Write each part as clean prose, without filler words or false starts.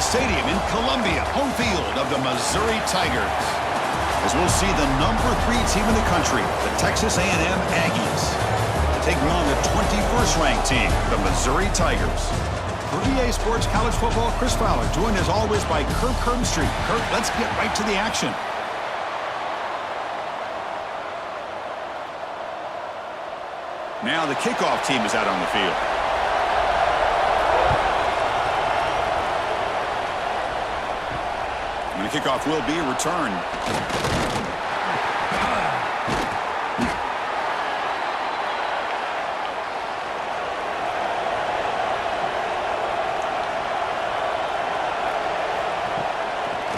Stadium in Columbia, home field of the Missouri Tigers. As we'll see the #3 team in the country, the Texas A&M Aggies, taking on the 21st ranked team, the Missouri Tigers. For EA Sports College Football, Chris Fowler, joined as always by Kirk Herbstreit. Kirk, let's get right to the action. Now the kickoff team is out on the field. And the kickoff will be returned.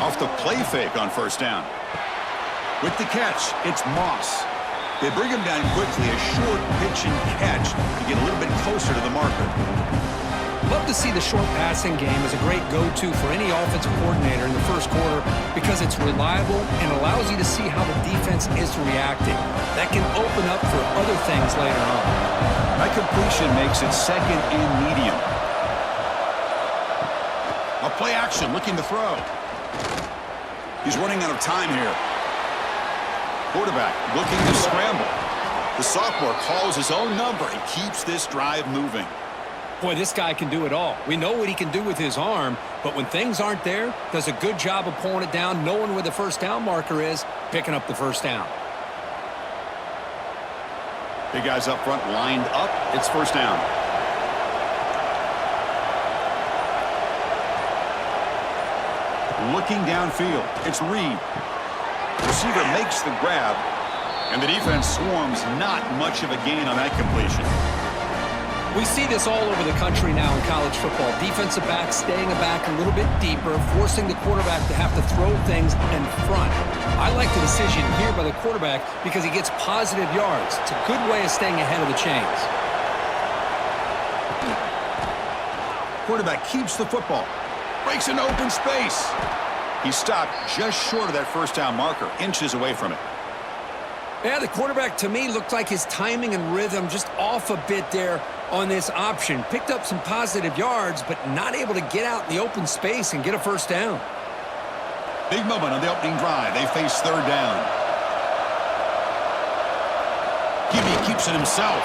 Off the play fake on first down. With the catch, it's Moss. They bring him down quickly, a short pitch and catch to get a little bit closer to the marker. Love to see the short passing game as a great go-to for any offensive coordinator in the first quarter because it's reliable and allows you to see how the defense is reacting. That can open up for other things later on. That completion makes it second and medium. A play action, looking to throw. He's running out of time here. Quarterback looking to scramble. The sophomore calls his own number and keeps this drive moving. Boy, this guy can do it all. We know what he can do with his arm, but when things aren't there, does a good job of pulling it down, knowing where the first down marker is, picking up the first down. Big guys up front lined up. It's first down. Looking downfield, it's Reed. Receiver makes the grab, and the defense swarms. Not much of a gain on that completion. We see this all over the country now in college football. Defensive backs staying back a little bit deeper, forcing the quarterback to have to throw things in front. I like the decision here by the quarterback because he gets positive yards. It's a good way of staying ahead of the chains. Quarterback keeps the football. Breaks an open space. He stopped just short of that first down marker, inches away from it. Yeah, the quarterback, to me, looked like his timing and rhythm just off a bit there on this option. Picked up some positive yards, but not able to get out in the open space and get a first down. Big moment on the opening drive. They face third down. QB keeps it himself.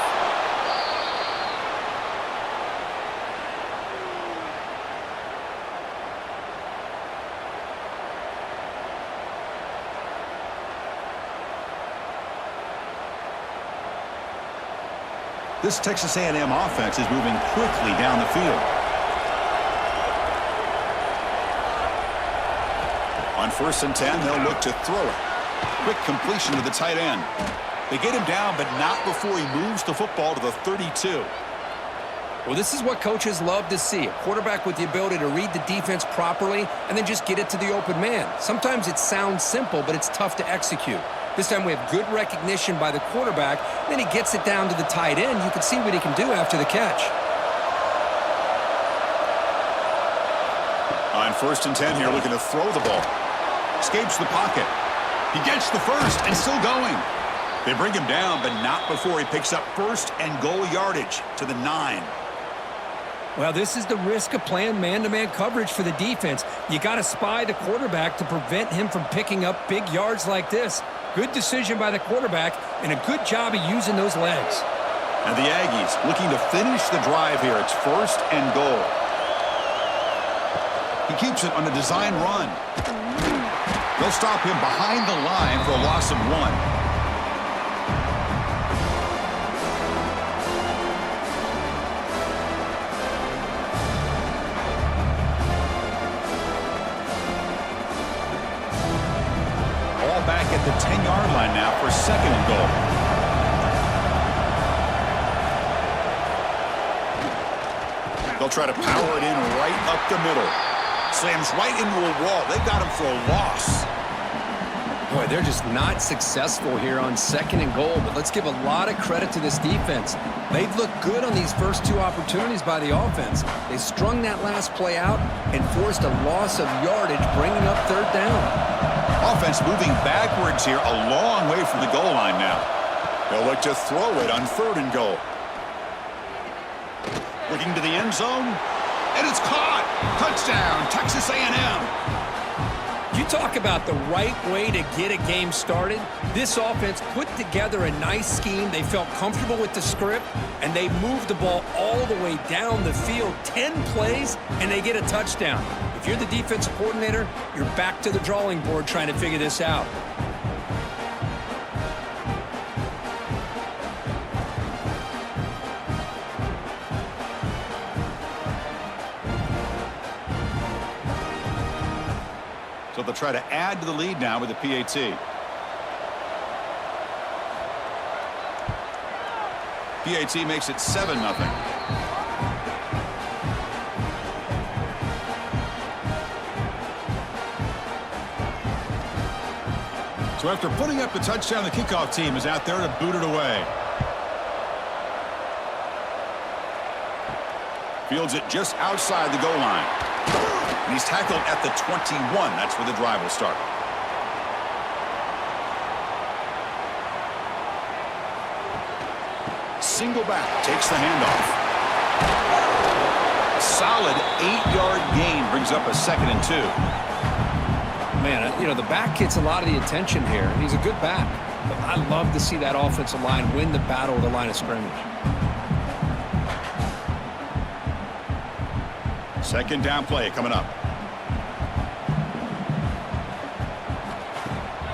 This Texas A&M offense is moving quickly down the field. On 1st and 10, they'll look to throw it. Quick completion to the tight end. They get him down, but not before he moves the football to the 32. Well, this is what coaches love to see. A quarterback with the ability to read the defense properly and then just get it to the open man. Sometimes it sounds simple, but it's tough to execute. This time we have good recognition by the quarterback. Then he gets it down to the tight end. You can see what he can do after the catch. On 1st and 10 here, looking to throw the ball. Escapes the pocket. He gets the first and still going. They bring him down, but not before he picks up first and goal yardage to the 9. Well, this is the risk of playing man-to-man coverage for the defense. You got to spy the quarterback to prevent him from picking up big yards like this. Good decision by the quarterback and a good job of using those legs. And the Aggies looking to finish the drive here. It's first and goal. He keeps it on a design run. They'll stop him behind the line for a loss of 1. Back at the 10-yard line now for second and goal. They'll try to power it in right up the middle. Slams right into a wall. They got him for a loss. Boy, they're just not successful here on second and goal, but let's give a lot of credit to this defense. They've looked good on these first 2 opportunities by the offense. They strung that last play out and forced a loss of yardage, bringing up third down. Offense moving backwards here, a long way from the goal line now. They'll look to throw it on 3rd and goal. Looking to the end zone, and it's caught. Touchdown, Texas A&M. You talk about the right way to get a game started. This offense put together a nice scheme. They felt comfortable with the script, and they moved the ball all the way down the field. 10 plays, and they get a touchdown. If you're the defensive coordinator, you're back to the drawing board trying to figure this out. So they'll try to add to the lead now with the PAT. PAT makes it 7-0. So after putting up the touchdown, the kickoff team is out there to boot it away. Fields it just outside the goal line. And he's tackled at the 21. That's where the drive will start. Single back takes the handoff. A solid 8-yard gain brings up a 2nd and 2. Man, you know, the back gets a lot of the attention here. He's a good back. But I love to see that offensive line win the battle of the line of scrimmage. 2nd down play coming up.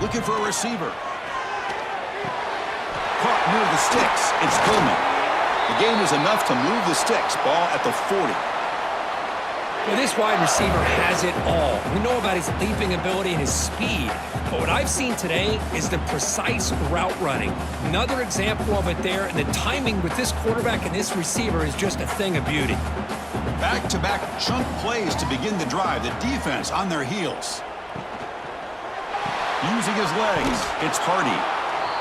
Looking for a receiver. Caught near the sticks. It's Coleman. The gain is enough to move the sticks. Ball at the 40. Well, this wide receiver has it all. We know about his leaping ability and his speed. But what I've seen today is the precise route running. Another example of it there. And the timing with this quarterback and this receiver is just a thing of beauty. Back-to-back chunk plays to begin the drive. The defense on their heels. Using his legs, it's Hardy.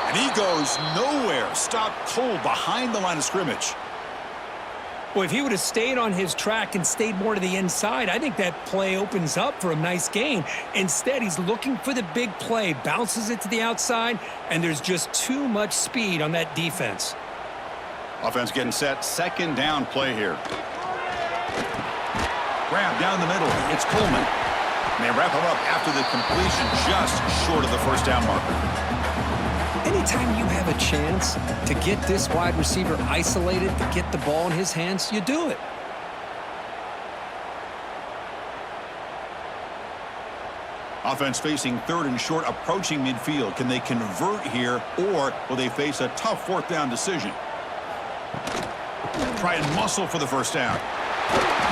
And he goes nowhere. Stopped cold behind the line of scrimmage. Well, if he would have stayed on his track and stayed more to the inside, I think that play opens up for a nice gain. Instead, he's looking for the big play, bounces it to the outside, and there's just too much speed on that defense. Offense getting set. 2nd down play here. Grab down the middle. It's Coleman. And they wrap him up after the completion just short of the 1st down marker. Anytime you have a chance to get this wide receiver isolated, to get the ball in his hands, you do it. Offense facing 3rd and short, approaching midfield. Can they convert here, or will they face a tough 4th down decision? Try and muscle for the 1st down.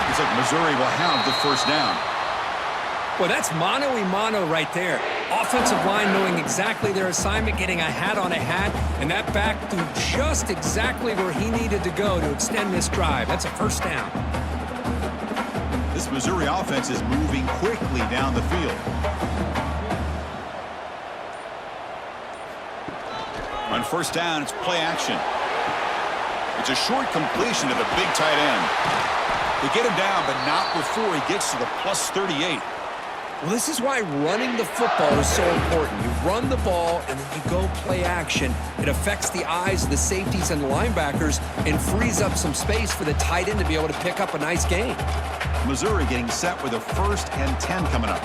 Looks like Missouri will have the 1st down. Well, that's mano-a-mano right there. Offensive line knowing exactly their assignment, getting a hat on a hat, and that back threw just exactly where he needed to go to extend this drive. That's a 1st down. This Missouri offense is moving quickly down the field. On 1st down, it's play action. It's a short completion to the big tight end. They get him down, but not before he gets to the plus 38. Well, this is why running the football is so important. You run the ball, and then you go play action. It affects the eyes of the safeties and the linebackers and frees up some space for the tight end to be able to pick up a nice gain. Missouri getting set with a 1st and 10 coming up.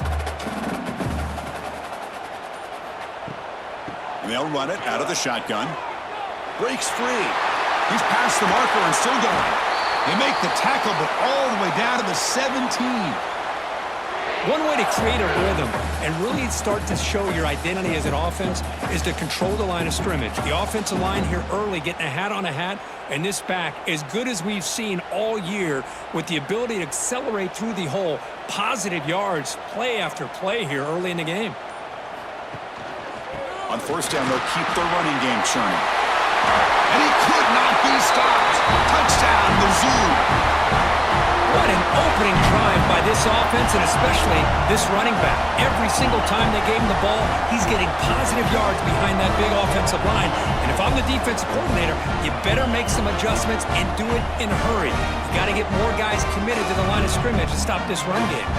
And they'll run it out of the shotgun. Breaks free. He's past the marker and still going. They make the tackle, but all the way down to the 17. One way to create a rhythm and really start to show your identity as an offense is to control the line of scrimmage. The offensive line here early getting a hat on a hat, and this back as good as we've seen all year with the ability to accelerate through the hole. Positive yards, play after play here early in the game. On 1st down, they'll keep their running game churning. And he could not be stopped. Touchdown, Mizzou. What an opening drive by this offense, and especially this running back. Every single time they gave him the ball, he's getting positive yards behind that big offensive line. And if I'm the defensive coordinator, you better make some adjustments and do it in a hurry. You got to get more guys committed to the line of scrimmage to stop this run game.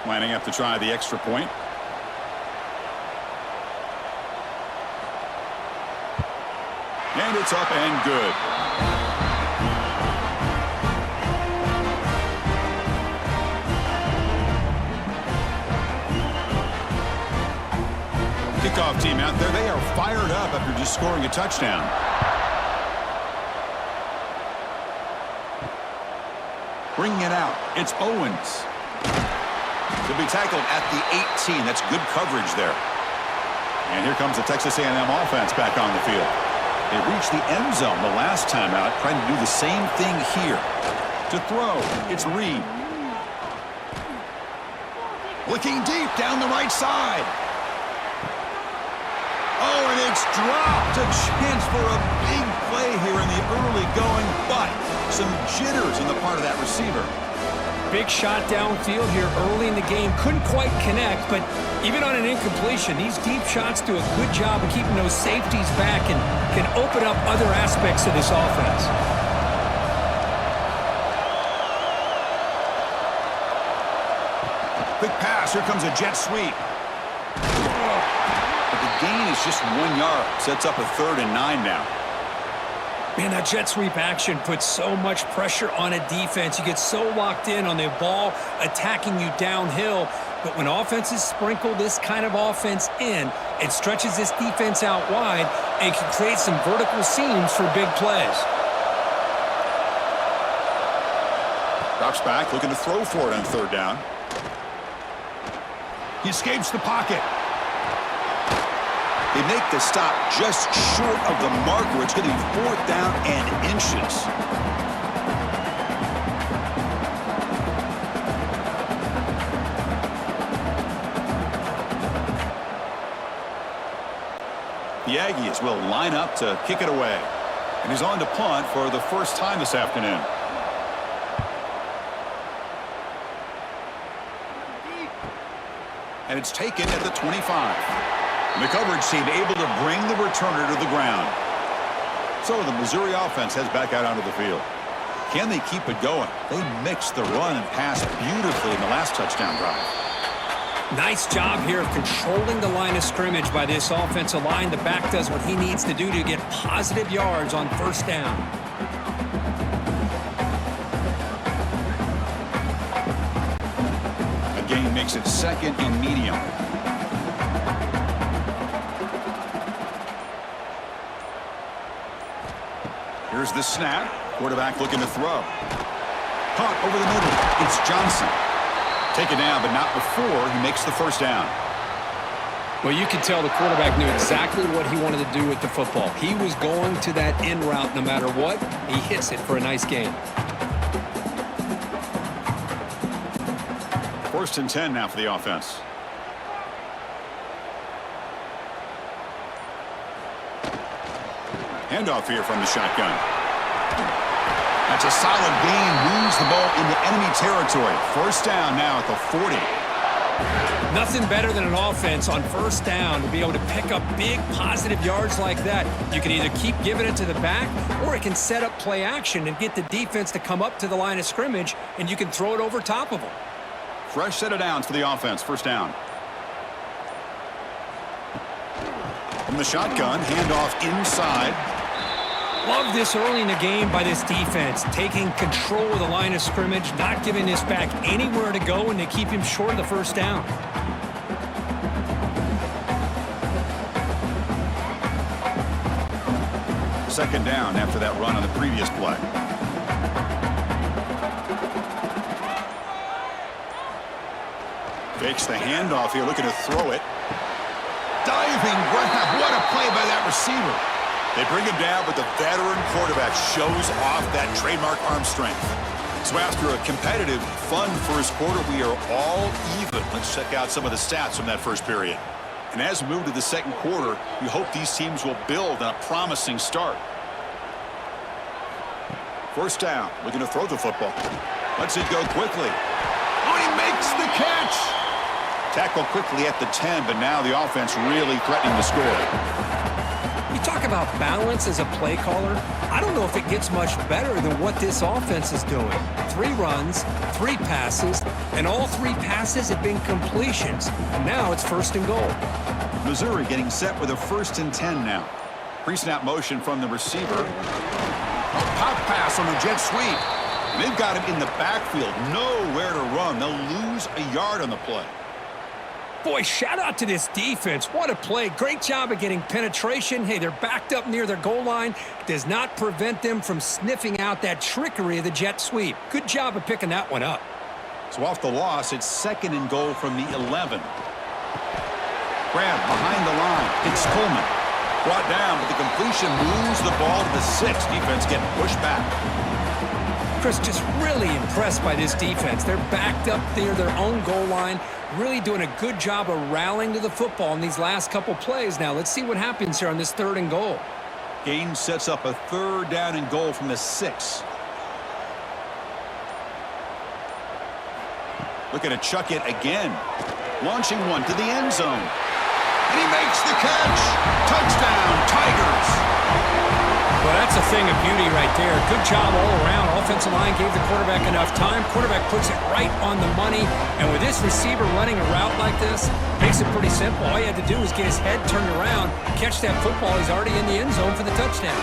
Lining up to try the extra point. And it's up and good. Kickoff team out there. They are fired up after just scoring a touchdown. Bringing it out. It's Owens. To be tackled at the 18. That's good coverage there. And here comes the Texas A&M offense back on the field. They reached the end zone the last time out, trying to do the same thing here. To throw, it's Reed. Looking deep down the right side. Oh, and it's dropped. A chance for a big play here in the early going, but some jitters on the part of that receiver. Big shot downfield here early in the game. Couldn't quite connect, but even on an incompletion, these deep shots do a good job of keeping those safeties back and can open up other aspects of this offense. Quick pass. Here comes a jet sweep. But the gain is just 1 yard. Sets up a 3rd and 9 now. Man, that jet sweep action puts so much pressure on a defense. You get so locked in on the ball attacking you downhill. But when offenses sprinkle this kind of offense in, it stretches this defense out wide and can create some vertical seams for big plays. Drops back, looking to throw for it on 3rd down. He escapes the pocket. They make the stop just short of the marker. It's going to be 4th down and inches. The Aggies will line up to kick it away. And he's on to punt for the first time this afternoon. And it's taken at the 25. And the coverage team able to bring the returner to the ground. So the Missouri offense heads back out onto the field. Can they keep it going? They mixed the run and pass beautifully in the last touchdown drive. Nice job here of controlling the line of scrimmage by this offensive line. The back does what he needs to do to get positive yards on 1st down. A gain makes it 2nd and medium. Here's the snap. Quarterback looking to throw. Caught over the middle. It's Johnson. Taken down, but not before he makes the 1st down. Well, you can tell the quarterback knew exactly what he wanted to do with the football. He was going to that in route no matter what. He hits it for a nice gain. 1st and 10 now for the offense. Handoff here from the shotgun. That's a solid gain. Moves the ball into enemy territory. 1st down now at the 40. Nothing better than an offense on 1st down to be able to pick up big positive yards like that. You can either keep giving it to the back, or it can set up play action and get the defense to come up to the line of scrimmage, and you can throw it over top of them. Fresh set of downs for the offense. 1st down. From the shotgun, handoff inside. Love this early in the game by this defense, taking control of the line of scrimmage, not giving this back anywhere to go, and they keep him short of the 1st down. Second down after that run on the previous play. Fakes the handoff here, looking to throw it. Diving grab. What a play by that receiver. They bring him down, but the veteran quarterback shows off that trademark arm strength. So after a competitive, fun 1st quarter, we are all even. Let's check out some of the stats from that 1st period. And as we move to the 2nd quarter, we hope these teams will build on a promising start. 1st down, looking to throw the football. Lets it go quickly. Oh, he makes the catch! Tackle quickly at the 10, but now the offense really threatening to score. You talk about balance as a play caller. I don't know if it gets much better than what this offense is doing. 3 runs, 3 passes, And all 3 passes have been completions. And now it's 1st and goal. Missouri getting set with a 1st and 10 now. Pre-snap motion from the receiver. A pop pass on the jet sweep. They've got him in the backfield. Nowhere to run. They'll lose a yard on the play. Boy, shout out to this defense. What a play. Great job of getting penetration. Hey, they're backed up near their goal line. Does not prevent them from sniffing out that trickery of the jet sweep. Good job of picking that one up. So off the loss, it's 2nd and goal from the 11. Grab behind the line. It's Coleman. Brought down, but the completion moves the ball to the 6. Defense getting pushed back. Chris, just really impressed by this defense. They're backed up near their own goal line, really doing a good job of rallying to the football in these last couple plays. Now, let's see what happens here on this 3rd and goal. Game sets up a 3rd down and goal from the 6. Looking to chuck it again. Launching one to the end zone. And he makes the catch. Touchdown, Tigers. Well, that's a thing of beauty right there. Good job all around. Offensive line gave the quarterback enough time. Quarterback puts it right on the money. And with this receiver running a route like this, makes it pretty simple. All you had to do was get his head turned around, catch that football. He's already in the end zone for the touchdown.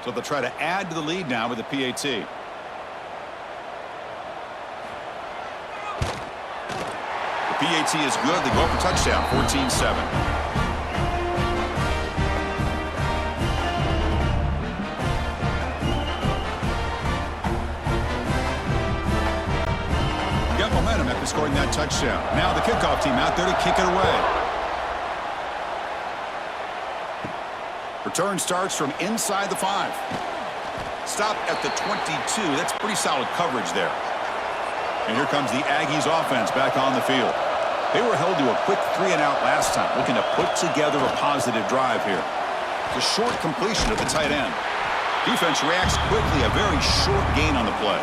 So they'll try to add to the lead now with the PAT. The PAT is good. They go for touchdown, 14-7. Got momentum after scoring that touchdown. Now the kickoff team out there to kick it away. Return starts from inside the 5. Stop at the 22. That's pretty solid coverage there. And here comes the Aggies offense back on the field. They were held to a quick 3-and-out last time, looking to put together a positive drive here. The short completion of the tight end. Defense reacts quickly, a very short gain on the play.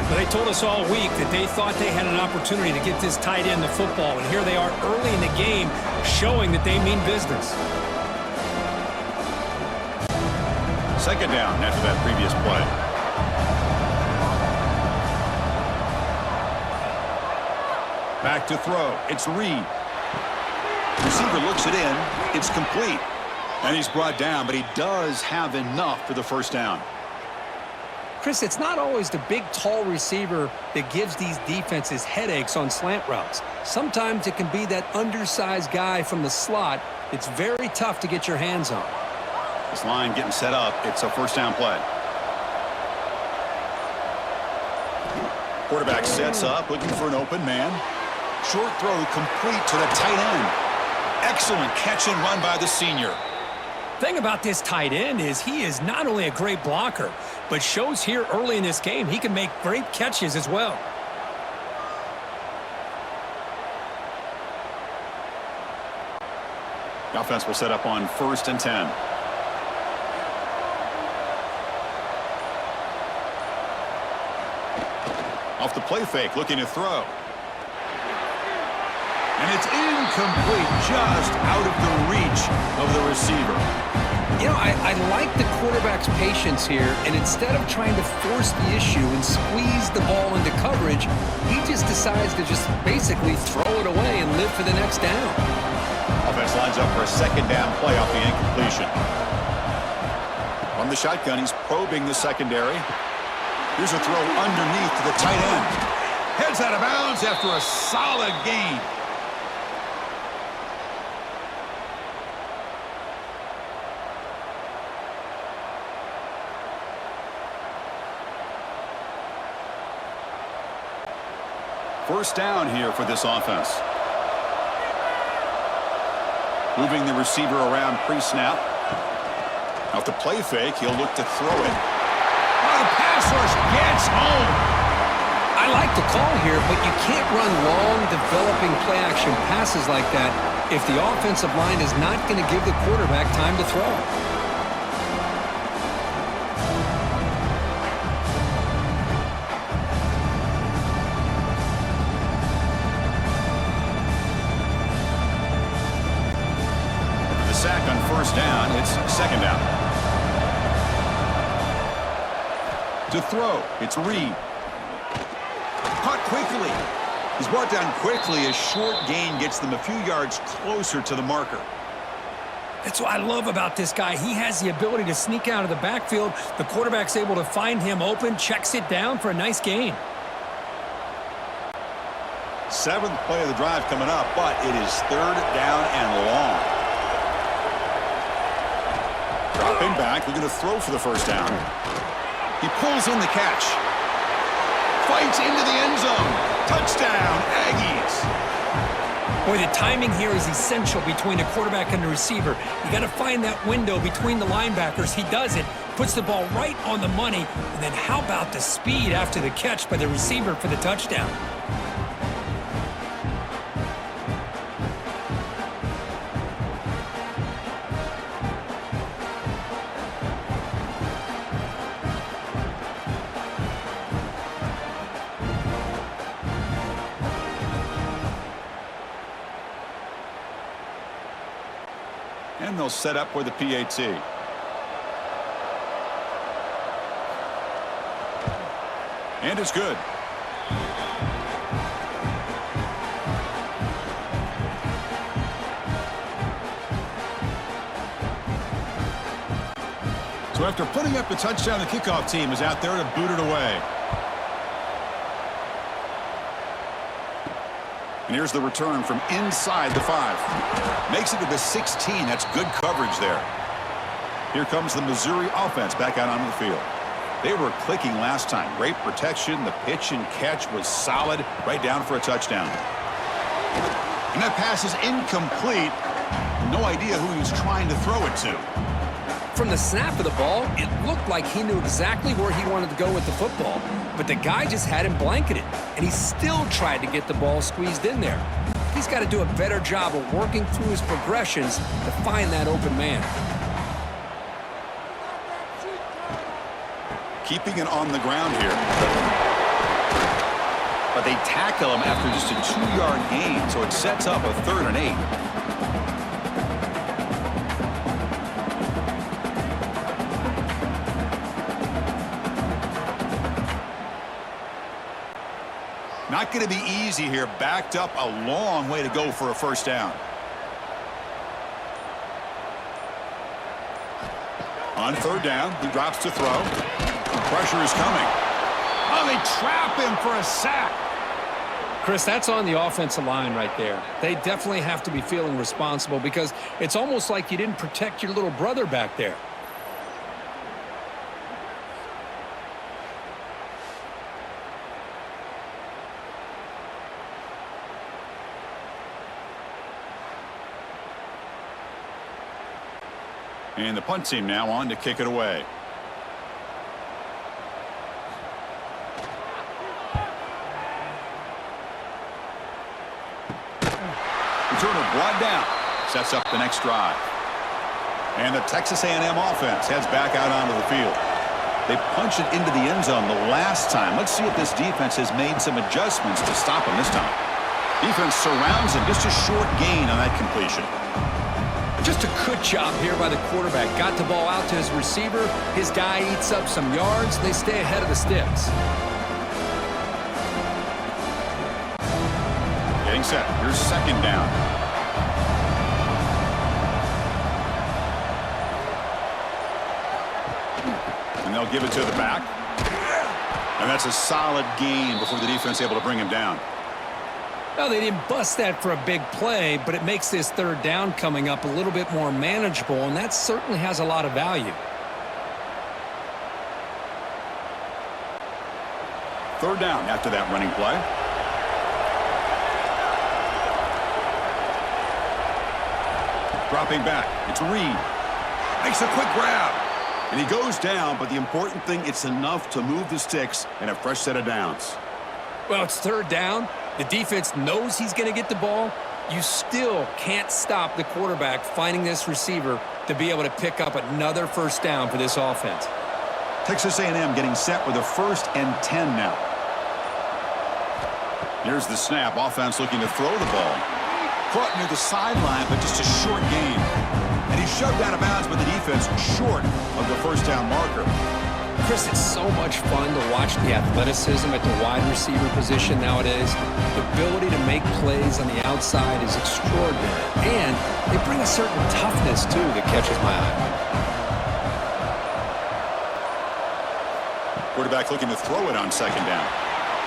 But they told us all week that they thought they had an opportunity to get this tight end the football, and here they are early in the game showing that they mean business. 2nd down after that previous play. Back to throw. It's Reed. Receiver looks it in. It's complete. And he's brought down, but he does have enough for the 1st down. Chris, it's not always the big, tall receiver that gives these defenses headaches on slant routes. Sometimes it can be that undersized guy from the slot. It's very tough to get your hands on. This line getting set up. It's a 1st down play. Quarterback sets up, looking for an open man. Short throw complete to the tight end. Excellent catch and run by the senior. Thing about this tight end is he is not only a great blocker, but shows here early in this game he can make great catches as well. The offense will set up on 1st and 10. Off the play fake, looking to throw. And it's incomplete, just out of the reach of the receiver. You know, I like the quarterback's patience here, and instead of trying to force the issue and squeeze the ball into coverage, he just decides to just basically throw it away and live for the next down. Offense lines up for a 2nd down play off the incompletion. From the shotgun, he's probing the secondary. Here's a throw underneath to the tight end. Heads out of bounds after a solid gain. First down here for this offense. Moving the receiver around pre-snap. Off the play fake, he'll look to throw it. Oh, the pass rush gets home. I like the call here, but you can't run long, developing play-action passes like that if the offensive line is not going to give the quarterback time to throw. first down. It's second down. To throw, it's Reed. Caught quickly. He's brought down quickly. A short gain gets them a few yards closer to the marker. That's what I love about this guy. He has the ability to sneak out of the backfield. The quarterback's able to find him open, checks it down for a nice gain. Seventh play of the drive coming up, but it is third down and long. Dropping back, looking to throw for the first down. He pulls in the catch. Fights into the end zone. Touchdown, Aggies. Boy, the timing here is essential between the quarterback and the receiver. You got to find that window between the linebackers. He does it, puts the ball right on the money, and then how about the speed after the catch by the receiver for the touchdown? And they'll set up for the PAT. And it's good. So after putting up the touchdown, the kickoff team is out there to boot it away. And here's the return from inside the 5. Makes it to the 16. That's good coverage there. Here comes the Missouri offense back out onto the field. They were clicking last time. Great protection. The pitch and catch was solid. Right down for a touchdown. And that pass is incomplete. No idea who he was trying to throw it to. From the snap of the ball, it looked like he knew exactly where he wanted to go with the football. But the guy just had him blanketed, and he still tried to get the ball squeezed in there. He's got to do a better job of working through his progressions to find that open man. Keeping it on the ground here. But they tackle him after just a 2-yard gain, so it sets up a 3rd and 8. Not going to be easy here. Backed up a long way to go for a first down. On 3rd down, he drops to throw. Pressure is coming. Oh, they trap him for a sack. Chris, that's on the offensive line right there. They definitely have to be feeling responsible because it's almost like you didn't protect your little brother back there. And the punt team now on to kick it away. Returner brought down. Sets up the next drive. And the Texas A&M offense heads back out onto the field. They punched it into the end zone the last time. Let's see if this defense has made some adjustments to stop him this time. Defense surrounds him. Just a short gain on that completion. Just a good job here by the quarterback. Got the ball out to his receiver. His guy eats up some yards. They stay ahead of the sticks. Getting set. Here's 2nd down. And they'll give it to the back. And that's a solid gain before the defense able to bring him down. Well, they didn't bust that for a big play, but it makes this 3rd down coming up a little bit more manageable, and that certainly has a lot of value. 3rd down after that running play. Dropping back. It's Reed. Makes a quick grab. And he goes down, but the important thing, it's enough to move the sticks and a fresh set of downs. Well, it's 3rd down. The defense knows he's going to get the ball. You still can't stop the quarterback finding this receiver to be able to pick up another first down for this offense. Texas A&M getting set with a 1st and 10 now. Here's the snap. Offense looking to throw the ball. Caught near the sideline, but just a short gain. And he shoved out of bounds by the defense short of the first down marker. Chris, it's so much fun to watch the athleticism at the wide receiver position nowadays. The ability to make plays on the outside is extraordinary. And they bring a certain toughness, too, that catches my eye. Quarterback looking to throw it on second down.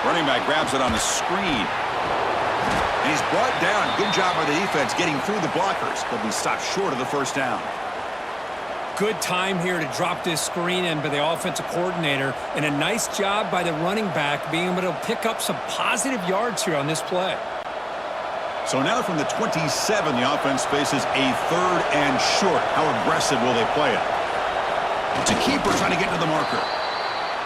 Running back grabs it on the screen. And he's brought down. Good job by the defense getting through the blockers. But he stopped short of the first down. Good time here to drop this screen in by the offensive coordinator, and a nice job by the running back being able to pick up some positive yards here on this play. So now from the 27, the offense faces a third and short. How aggressive will they play it? It's a keeper trying to get to the marker.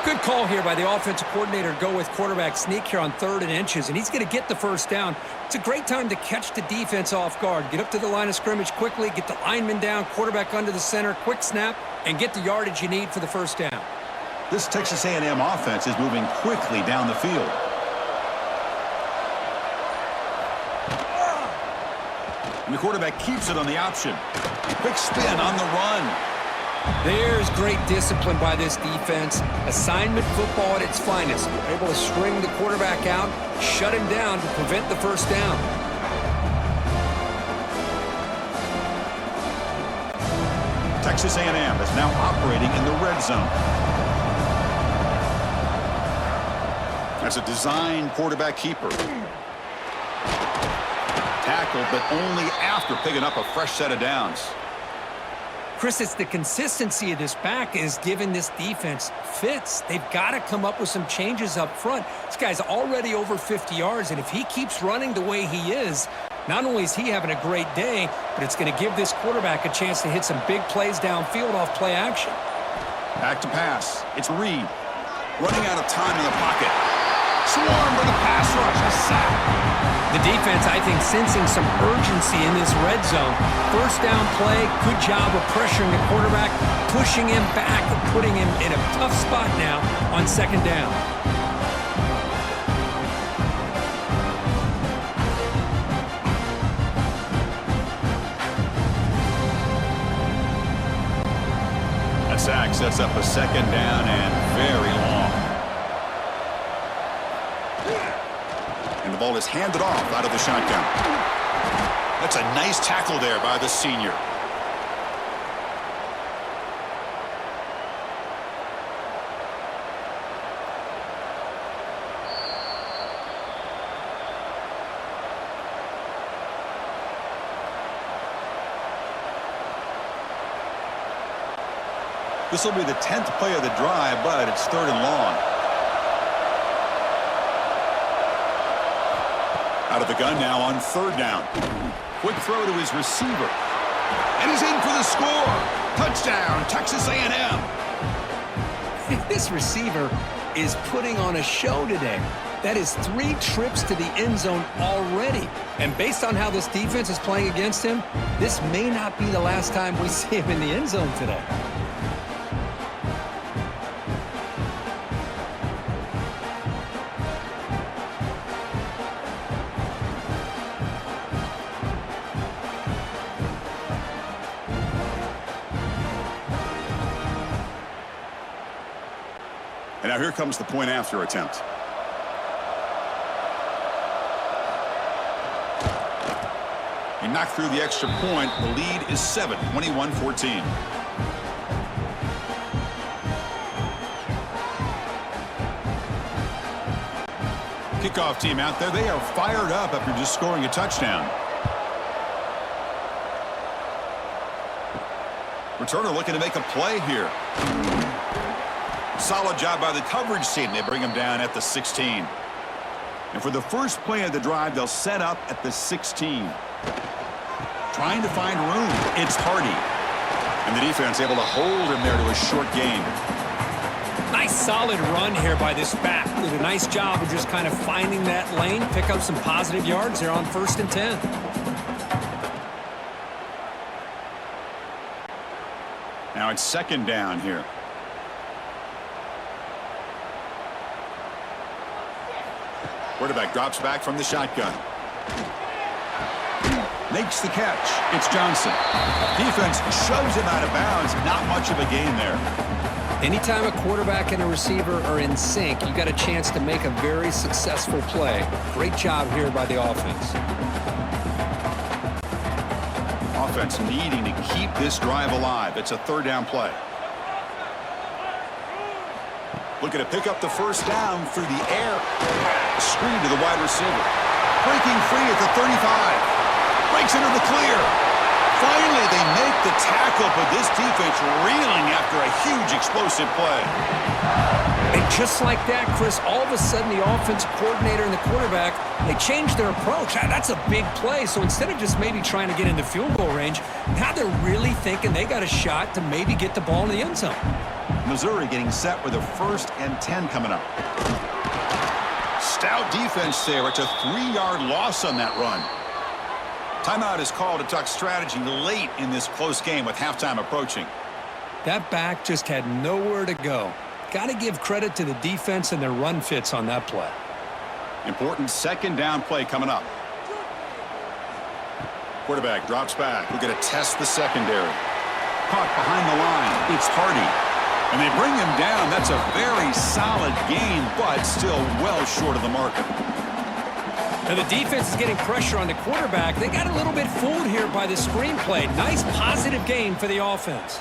Good call here by the offensive coordinator. Go with quarterback sneak here on 3rd and inches, and he's going to get the first down. It's a great time to catch the defense off guard. Get up to the line of scrimmage quickly, get the lineman down, quarterback under the center, quick snap, and get the yardage you need for the first down. This Texas A&M offense is moving quickly down the field. And the quarterback keeps it on the option. Quick spin on the run. There's great discipline by this defense. Assignment football at its finest. They're able to string the quarterback out, shut him down to prevent the first down. Texas A&M is now operating in the red zone. That's a design quarterback keeper. Tackled, but only after picking up a fresh set of downs. Chris, it's the consistency of this back is giving this defense fits. They've got to come up with some changes up front. This guy's already over 50 yards, and if he keeps running the way he is, not only is he having a great day, but it's going to give this quarterback a chance to hit some big plays downfield off play action. Back to pass. It's Reed. Running out of time in the pocket. Swarmed by the pass rush. A sack. The defense, I think, sensing some urgency in this red zone. First down play, good job of pressuring the quarterback, pushing him back, and putting him in a tough spot now on second down. A sack sets up a second down and very long. And the ball is handed off out of the shotgun. That's a nice tackle there by the senior. This will be the 10th play of the drive, but it's 3rd and long. Out of the gun now on 3rd down. Quick throw to his receiver. And he's in for the score. Touchdown, Texas A&M. This receiver is putting on a show today. That is 3 trips to the end zone already. And based on how this defense is playing against him, this may not be the last time we see him in the end zone today. And now here comes the point after attempt. He knocked through the extra point. The lead is 7, 21-14. Kickoff team out there. They are fired up after just scoring a touchdown. Returner looking to make a play here. Solid job by the coverage team. They bring him down at the 16. And for the first play of the drive, they'll set up at the 16. Trying to find room. It's Hardy. And the defense able to hold him there to a short gain. Nice solid run here by this back. Did a nice job of just kind of finding that lane, pick up some positive yards there on 1st and 10. Now it's 2nd down here. Quarterback drops back from the shotgun. Makes the catch. It's Johnson. Defense shoves him out of bounds. Not much of a gain there. Anytime a quarterback and a receiver are in sync, you got a chance to make a very successful play. Great job here by the offense. Offense needing to keep this drive alive. It's a third down play. Looking to pick up the first down through the air. Screen to the wide receiver. Breaking free at the 35. Breaks into the clear. Finally, they make the tackle, but this defense reeling after a huge explosive play. And just like that, Chris, all of a sudden the offensive coordinator and the quarterback, they changed their approach. That's a big play. So instead of just maybe trying to get into field goal range, now they're really thinking they got a shot to maybe get the ball in the end zone. Missouri getting set with a 1st and 10 coming up. Stout defense there. It's a 3-yard loss on that run. Timeout is called to talk strategy late in this close game with halftime approaching. That back just had nowhere to go. Got to give credit to the defense and their run fits on that play. Important second down play coming up. Quarterback drops back. We're going to test the secondary. Caught behind the line. It's Hardy. And they bring him down. That's a very solid gain, but still well short of the marker. Now the defense is getting pressure on the quarterback. They got a little bit fooled here by the screenplay. Nice positive gain for the offense.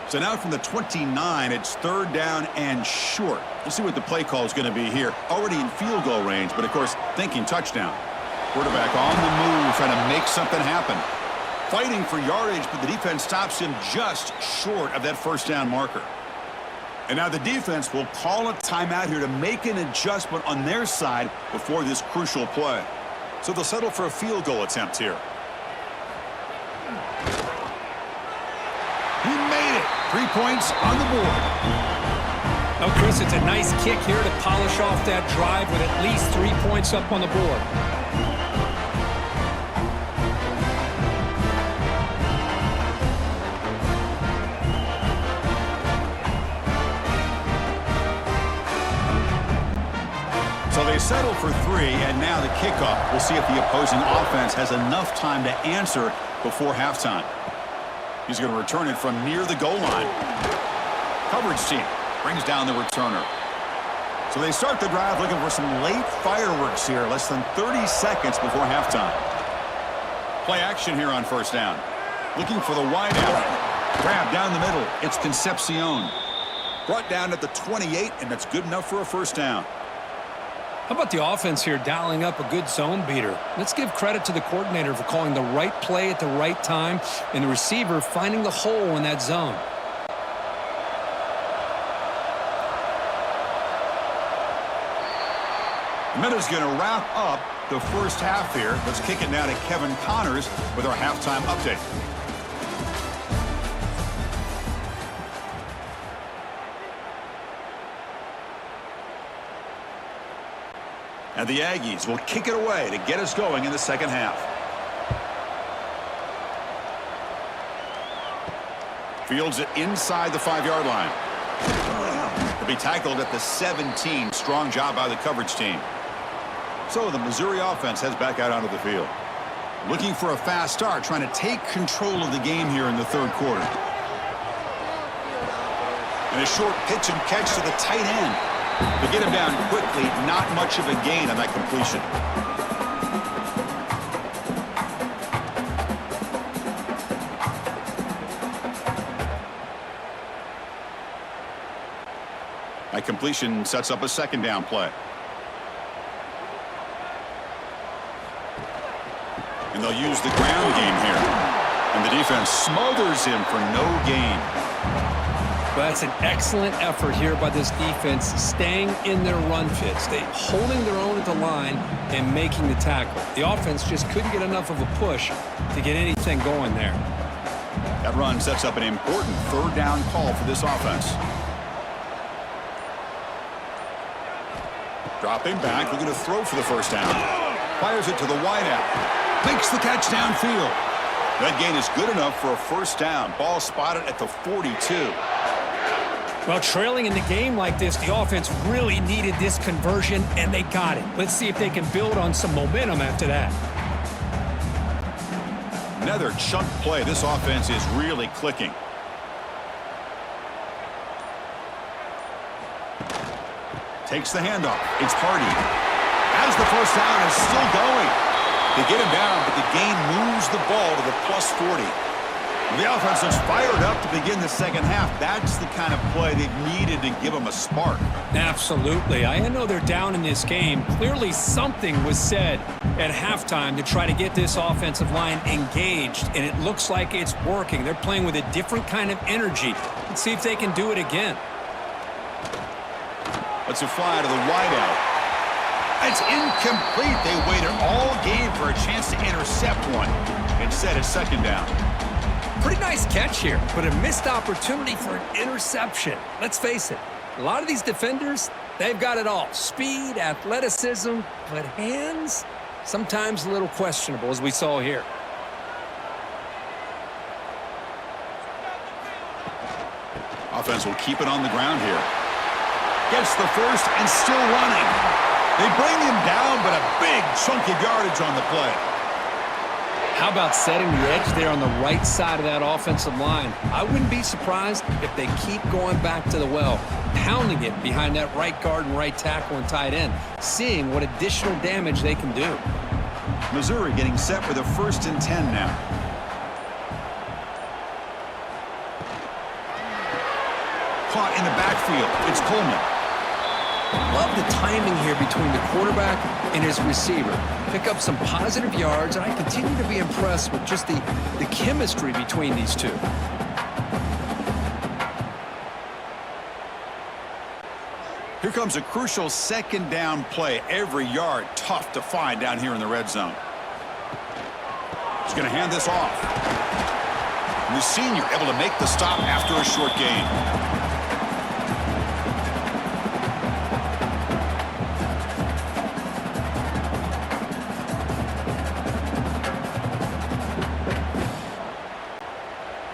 So now from the 29, it's third down and short. Let's see what the play call is going to be here. Already in field goal range, but of course thinking touchdown. Quarterback on the move, trying to make something happen. Fighting for yardage, but the defense stops him just short of that first down marker. And now the defense will call a timeout here to make an adjustment on their side before this crucial play. So they'll settle for a field goal attempt here. He made it. 3 points on the board. Oh, Chris, it's a nice kick here to polish off that drive with at least 3 points up on the board. So they settle for 3, and now the kickoff. We'll see if the opposing offense has enough time to answer before halftime. He's going to return it from near the goal line. Coverage team brings down the returner. So they start the drive looking for some late fireworks here, less than 30 seconds before halftime. Play action here on first down. Looking for the wideout. Grab down the middle. It's Concepcion. Brought down at the 28, and that's good enough for a first down. How about the offense here dialing up a good zone beater? Let's give credit to the coordinator for calling the right play at the right time and the receiver finding the hole in that zone. The minute's going to wrap up the first half here. Let's kick it now to Kevin Connors with our halftime update. And the Aggies will kick it away to get us going in the second half. Fields it inside the 5-yard line. He'll be tackled at the 17. Strong job by the coverage team. So the Missouri offense heads back out onto the field. Looking for a fast start, trying to take control of the game here in the third quarter. And a short pitch and catch to the tight end. To get him down quickly, not much of a gain on that completion. That completion sets up a second down play. And they'll use the ground game here. And the defense smothers him for no gain. Well, that's an excellent effort here by this defense, staying in their run fits. They holding their own at the line and making the tackle. The offense just couldn't get enough of a push to get anything going there. That run sets up an important third down call for this offense. Dropping back, looking to throw for the first down. Fires it to the wideout. Makes the catch downfield. That gain is good enough for a first down. Ball spotted at the 42. Well, trailing in the game like this, the offense really needed this conversion, and they got it. Let's see if they can build on some momentum after that. Another chunk play. This offense is really clicking. Takes the handoff. It's Hardy. As the first down is still going. They get him down, but the gain moves the ball to the +40. The offense is fired up to begin the second half. That's the kind of play they've needed to give them a spark. Absolutely. I know they're down in this game. Clearly something was said at halftime to try to get this offensive line engaged, and it looks like it's working. They're playing with a different kind of energy. Let's see if they can do it again. Let's a fly to the wideout. It's incomplete. They waited all game for a chance to intercept one. Instead, it's second down. Pretty nice catch here, but a missed opportunity for an interception. Let's face it, a lot of these defenders, they've got it all. Speed, athleticism, but hands, sometimes a little questionable, as we saw here. Offense will keep it on the ground here. Gets the first and still running. They bring him down, but a big chunk of yardage on the play. How about setting the edge there on the right side of that offensive line? I wouldn't be surprised if they keep going back to the well, pounding it behind that right guard and right tackle and tight end, seeing what additional damage they can do. Missouri getting set for the 1st and 10 now. Caught in the backfield. It's Coleman. Love the timing here between the quarterback and his receiver. Pick up some positive yards, and I continue to be impressed with just the chemistry between these two. Here comes a crucial second down play. Every yard tough to find down here in the red zone. He's going to hand this off. And the senior able to make the stop after a short gain.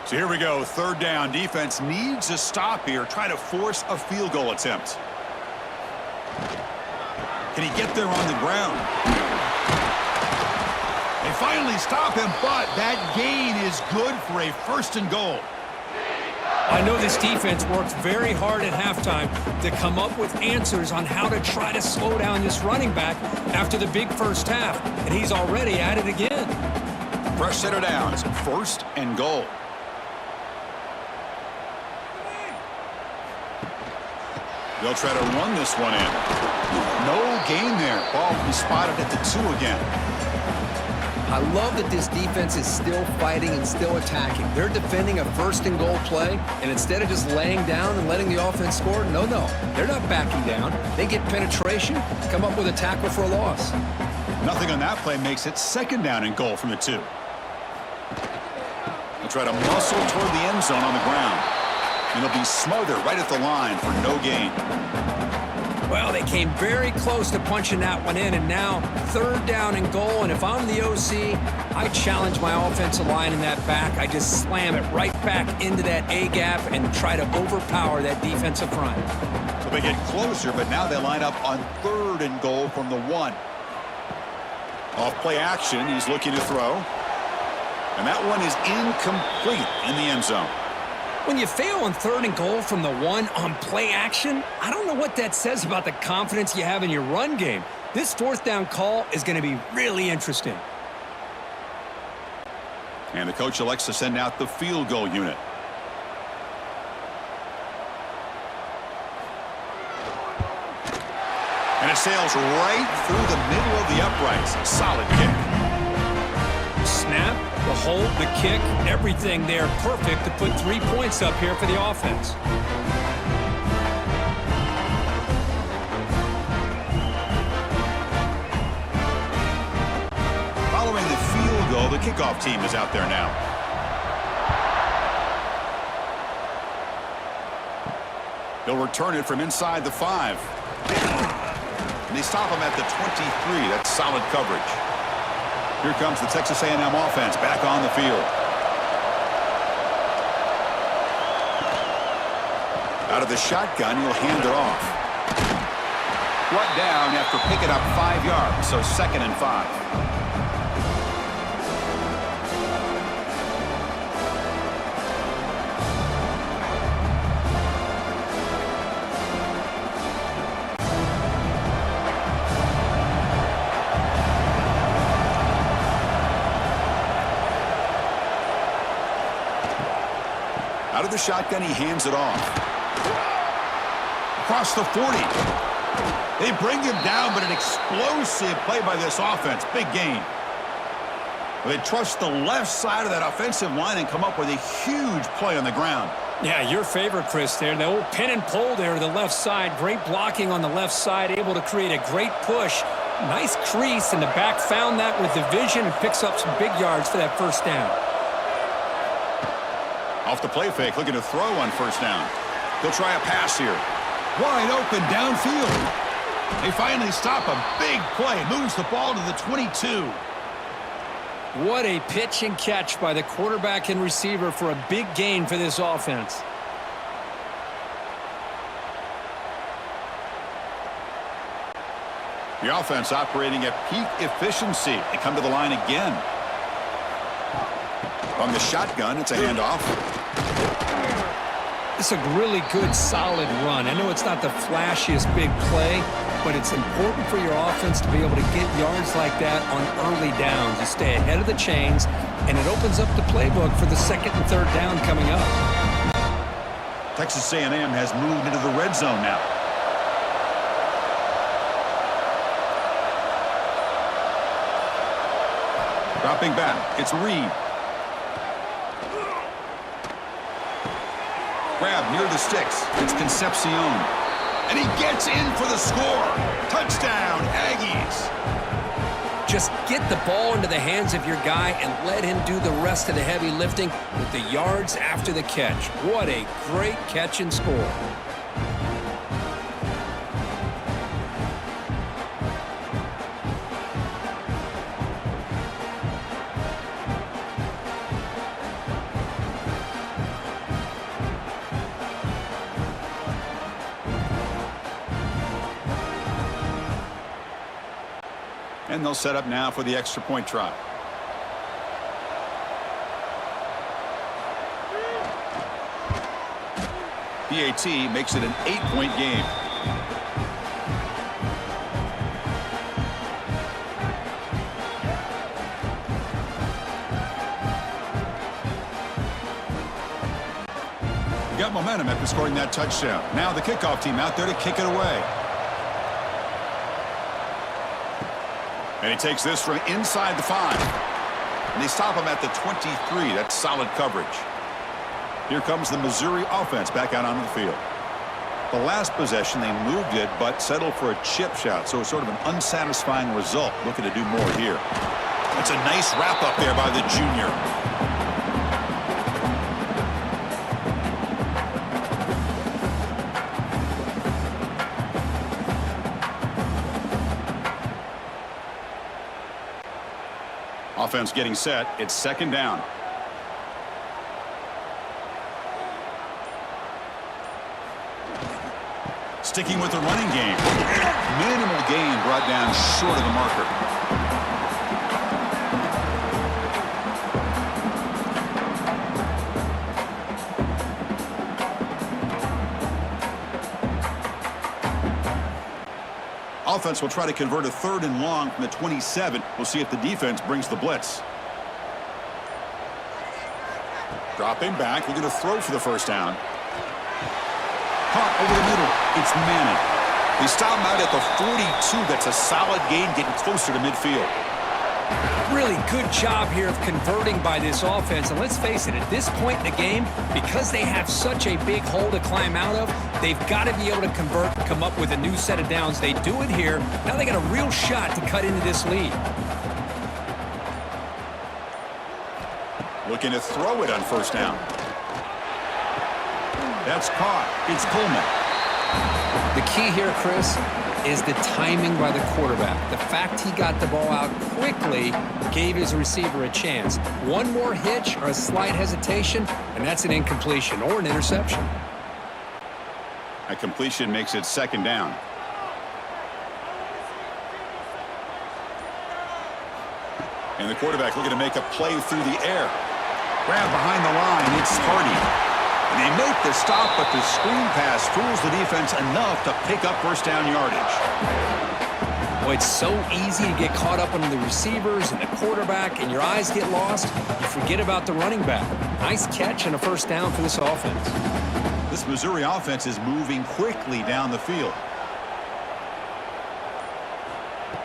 So here we go, 3rd down. Defense needs a stop here. Try to force a field goal attempt. Can he get there on the ground? They finally stop him, but that gain is good for a 1st and goal. I know this defense worked very hard at halftime to come up with answers on how to try to slow down this running back after the big first half, and he's already at it again. Fresh set of downs, 1st and goal. They'll try to run this one in. No gain there. Ball will be spotted at the 2 again. I love that this defense is still fighting and still attacking. They're defending a 1st and goal play, and instead of just laying down and letting the offense score, no, they're not backing down. They get penetration, come up with a tackle for a loss. Nothing on that play makes it 2nd down and goal from the 2. They'll try to muscle toward the end zone on the ground. And they'll be smothered right at the line for no gain. Well, they came very close to punching that one in, and now 3rd down and goal. And if I'm the OC, I challenge my offensive line in that back. I just slam it right back into that A-gap and try to overpower that defensive front. So they get closer, but now they line up on 3rd and goal from the 1. Off play action, he's looking to throw. And that one is incomplete in the end zone. When you fail on 3rd and goal from the 1 on play action, I don't know what that says about the confidence you have in your run game. This 4th down call is going to be really interesting. And the coach elects to send out the field goal unit. And it sails right through the middle of the uprights. Solid kick. Snap, the hold, the kick, everything there perfect to put 3 points up here for the offense. Following the field goal, the kickoff team is out there now. They'll return it from inside the 5. And they stop him at the 23. That's solid coverage. Here comes the Texas A&M offense back on the field. Out Out of the shotgun, he'll hand it off. Brought down after picking up 5 yards, so 2nd and 5. Out of the shotgun, he hands it off. Across the 40. They bring him down, but an explosive play by this offense. Big gain. They trust the left side of that offensive line and come up with a huge play on the ground. Yeah, your favorite, Chris, there. The old pin and pull there to the left side. Great blocking on the left side, able to create a great push. Nice crease, and the back found that with the vision and picks up some big yards for that first down. Off the play fake, looking to throw on first down. He'll try a pass here. Wide open downfield. They finally stop a big play. Moves the ball to the 22. What a pitch and catch by the quarterback and receiver for a big gain for this offense. The offense operating at peak efficiency. They come to the line again. On the shotgun, it's a handoff. It's a really good, solid run. I know it's not the flashiest big play, but it's important for your offense to be able to get yards like that on early downs. You stay ahead of the chains, and it opens up the playbook for the 2nd and 3rd down coming up. Texas A&M has moved into the red zone now. Dropping back, it's Reed. Grab near the sticks. It's Concepcion. And he gets in for the score. Touchdown, Aggies. Just get the ball into the hands of your guy and let him do the rest of the heavy lifting with the yards after the catch. What a great catch and score. And they'll set up now for the extra point try. PAT makes it an 8-point game. We got momentum after scoring that touchdown. Now the kickoff team out there to kick it away. And he takes this from inside the 5. And they stop him at the 23. That's solid coverage. Here comes the Missouri offense back out onto the field. The last possession, they moved it, but settled for a chip shot. So it's sort of an unsatisfying result. Looking to do more here. That's a nice wrap up there by the junior. Offense getting set. It's 2nd down. Sticking with the running game. Minimal gain brought down short of the marker. Offense will try to convert a 3rd and long from the 27. We'll see if the defense brings the blitz. Dropping back, looking to throw for the first down. Caught over the middle. It's Madden. They stop him out at the 42. That's a solid gain, getting closer to midfield. Really good job here of converting by this offense. And let's face it, at this point in the game, because they have such a big hole to climb out of, they've got to be able to convert, come up with a new set of downs. They do it here. Now they got a real shot to cut into this lead. Looking to throw it on first down. That's caught. It's Coleman. The key here, Chris, is the timing by the quarterback. The fact he got the ball out quickly gave his receiver a chance. One more hitch or a slight hesitation, and that's an incompletion or an interception. That completion makes it second down. And the quarterback looking to make a play through the air. Grab behind the line, it's Hardy. And they make the stop, but the screen pass fools the defense enough to pick up first down yardage. Boy, it's so easy to get caught up on the receivers and the quarterback, and your eyes get lost. You forget about the running back. Nice catch and a first down for this offense. This Missouri offense is moving quickly down the field.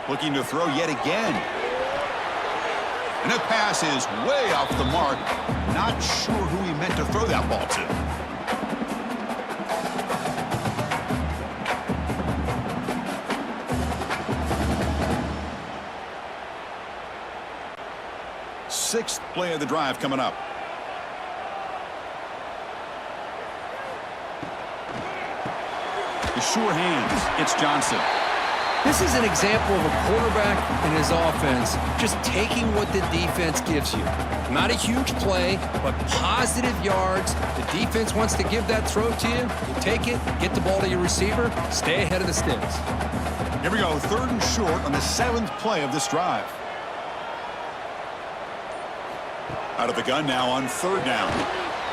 Looking to throw yet again. And that pass is way off the mark. Not sure who he meant to throw that ball to. Sixth play of the drive coming up. The sure hands. It's Johnson. This is an example of a quarterback and his offense just taking what the defense gives you. Not a huge play, but positive yards. The defense wants to give that throw to you. You take it, get the ball to your receiver, stay ahead of the sticks. Here we go, third and short on the seventh play of this drive. Out of the gun now on third down.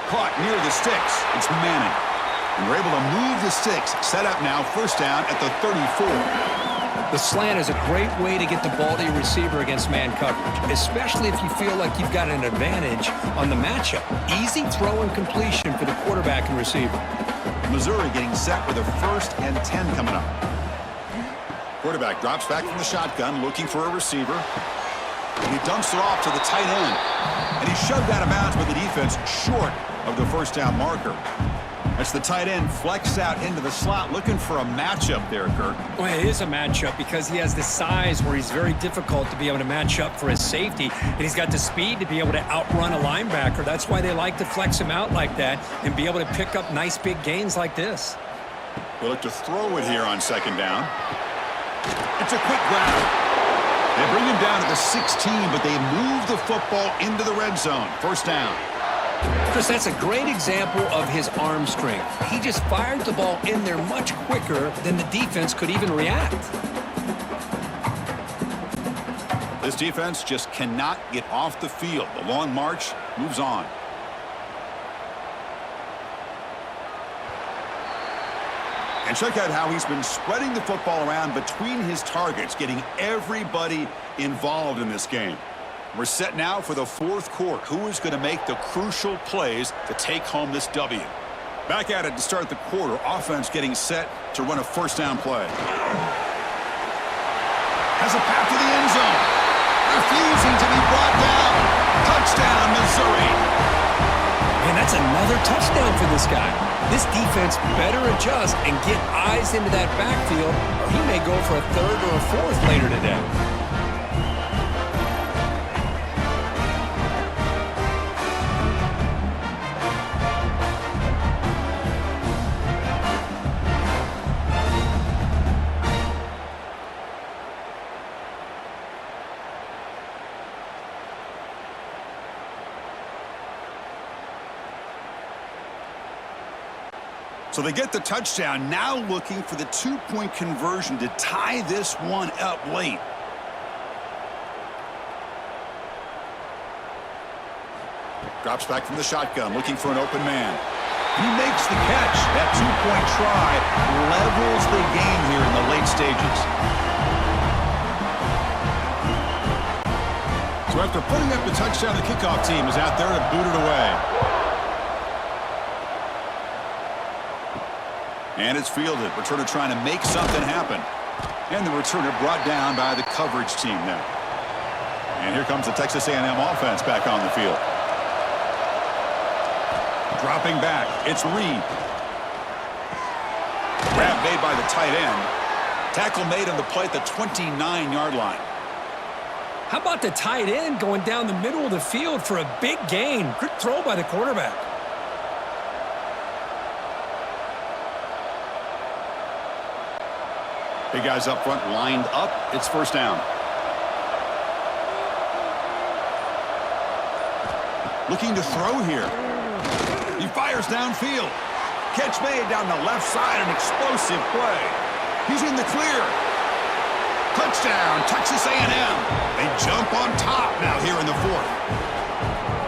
Caught near the sticks. It's Madden. And we're able to move the sticks. Set up now, first down at the 34. The slant is a great way to get the ball to your receiver against man coverage, especially if you feel like you've got an advantage on the matchup. Easy throw and completion for the quarterback and receiver. Missouri getting set with a 1st and 10 coming up. Quarterback drops back from the shotgun, looking for a receiver. And he dumps it off to the tight end. And he shoved out of bounds with the defense short of the first down marker. That's the tight end flexed out into the slot, looking for a matchup there, Kirk. Well, it is a matchup because he has the size where he's very difficult to be able to match up for his safety, and he's got the speed to be able to outrun a linebacker. That's why they like to flex him out like that and be able to pick up nice big gains like this. They look to throw it here on second down. It's a quick grab. They bring him down to the 16, but they move the football into the red zone. First down. Chris, that's a great example of his arm strength. He just fired the ball in there much quicker than the defense could even react. This defense just cannot get off the field. The long march moves on. And check out how he's been spreading the football around between his targets, getting everybody involved in this game. We're set now for the fourth quarter. Who is going to make the crucial plays to take home this W? Back at it to start the quarter. Offense getting set to run a first down play. Has a path to the end zone. Refusing to be brought down. Touchdown, Missouri. And that's another touchdown for this guy. This defense better adjust and get eyes into that backfield, or he may go for a third or a fourth later today. So they get the touchdown, now looking for the two-point conversion to tie this one up late. Drops back from the shotgun, looking for an open man. He makes the catch. That two-point try levels the game here in the late stages. So after putting up the touchdown, the kickoff team is out there to boot it away. And it's fielded. Returner trying to make something happen. And the returner brought down by the coverage team now. And here comes the Texas A&M offense back on the field. Dropping back. It's Reed. Grab made by the tight end. Tackle made on the play at the 29-yard line. How about the tight end going down the middle of the field for a big gain? Good throw by the quarterback. Big guys up front lined up. It's first down. Looking to throw here. He fires downfield. catch made down the left side, an explosive play. He's in the clear. Touchdown, Texas A&M. They jump on top now here in the fourth.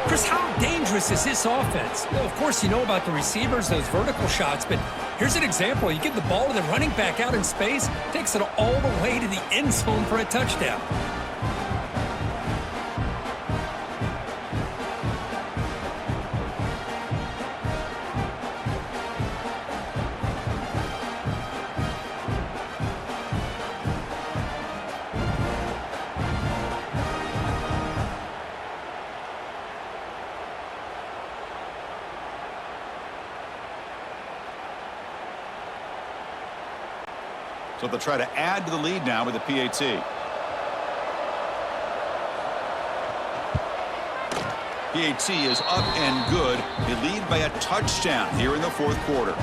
Chris, how dangerous is this offense? Well, of course, you know about the receivers, those vertical shots, but here's an example. You give the ball to the running back out in space, takes it all the way to the end zone for a touchdown. So they'll try to add to the lead now with the PAT. PAT is up and good. They lead by a touchdown here in the fourth quarter.